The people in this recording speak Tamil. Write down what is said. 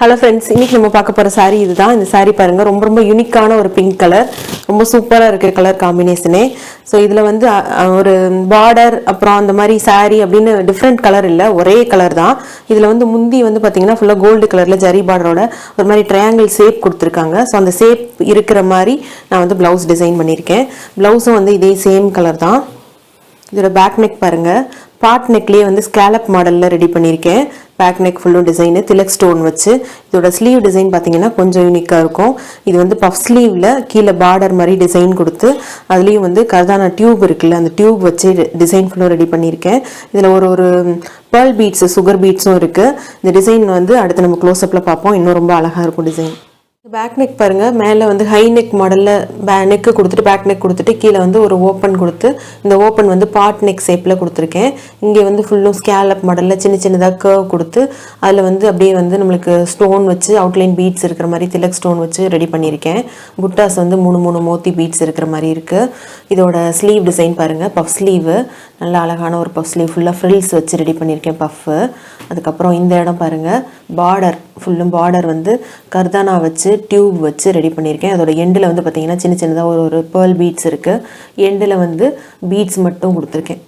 ஹலோ ஃப்ரெண்ட்ஸ், இன்னைக்கு நம்ம பார்க்க போகிற சாரீ இதுதான். இந்த சாரீ பாருங்கள், ரொம்ப ரொம்ப யூனிக்கான ஒரு பிங்க் கலர், ரொம்ப சூப்பராக இருக்குது கலர் காம்பினேஷனே. ஸோ இதில் வந்து ஒரு பார்டர் அப்புறம் அந்த மாதிரி சாரீ அப்படின்னு டிஃப்ரெண்ட் கலர் இல்லை, ஒரே கலர் தான். இதில் வந்து முந்தி வந்து பார்த்தீங்கன்னா ஃபுல்லாக கோல்டு கலரில் ஜரி பார்டரோட ஒரு மாதிரி ட்ரையாங்கிள் ஷேப் கொடுத்துருக்காங்க. ஸோ அந்த ஷேப் இருக்கிற மாதிரி நான் வந்து ப்ளவுஸ் டிசைன் பண்ணியிருக்கேன். ப்ளவுஸும் வந்து இதே சேம் கலர் தான். இதோட பேக் நெக் பாருங்கள், பாட் நெக்லேயே வந்து ஸ்கேலப் மாடலில் ரெடி பண்ணியிருக்கேன். பேக் நெக் ஃபுல்லும் டிசைனு திலக் ஸ்டோன் வச்சு. இதோட ஸ்லீவ் டிசைன் பார்த்தீங்கன்னா கொஞ்சம் யூனிக்காக இருக்கும். இது வந்து பஃப் ஸ்லீவில் கீழே பார்டர் மாதிரி டிசைன் கொடுத்து அதுலேயும் வந்து கர்தானா டியூப் இருக்குல்ல, அந்த டியூப் வச்சு டிசைன் ஃபுல்லும் ரெடி பண்ணியிருக்கேன். இதில் ஒரு பேர்ல் பீட்ஸு, சுகர் பீட்ஸும் இருக்குது. இந்த டிசைன் வந்து அடுத்து நம்ம க்ளோஸ்அப்பில் பார்ப்போம். இன்னும் ரொம்ப அழகாக இருக்கும் டிசைன். பேக் நெக் பாருங்கள், மேலே வந்து ஹை நெக் மாடலில் நெக்கு கொடுத்துட்டு பேக் நெக் கொடுத்துட்டு கீழே வந்து ஒரு ஓப்பன் கொடுத்து, இந்த ஓப்பன் வந்து பாட் நெக் ஷேப்பில் கொடுத்துருக்கேன். இங்கே வந்து ஃபுல்லும் ஸ்கேலப் மாடலில் சின்ன சின்னதாக கர்வ் கொடுத்து அதில் வந்து அப்படியே வந்து நம்மளுக்கு ஸ்டோன் வச்சு அவுட்லைன் பீட்ஸ் இருக்கிற மாதிரி திலக் ஸ்டோன் வச்சு ரெடி பண்ணியிருக்கேன். புட்டாஸ் வந்து 3 மோத்தி பீட்ஸ் இருக்கிற மாதிரி இருக்குது. இதோட ஸ்லீவ் டிசைன் பாருங்கள், பஃப் ஸ்லீவு, நல்ல அழகான ஒரு பஃப் ஸ்லீவ், ஃபுல்லாக ஃப்ரில்ஸ் வச்சு ரெடி பண்ணியிருக்கேன் பஃப்பு. அதுக்கப்புறம் இந்த இடம் பாருங்கள், பார்டர் ஃபுல்லும் பார்டர் வந்து கர்தானா வச்சு டியூப் வச்சு ரெடி பண்ணியிருக்கேன். அதோட எண்டில் வந்து பார்த்திங்கன்னா சின்ன சின்னதாக ஒரு பேர்ல் பீட்ஸ் இருக்குது. எண்டில் வந்து பீட்ஸ் மட்டும் கொடுத்துருக்கேன்.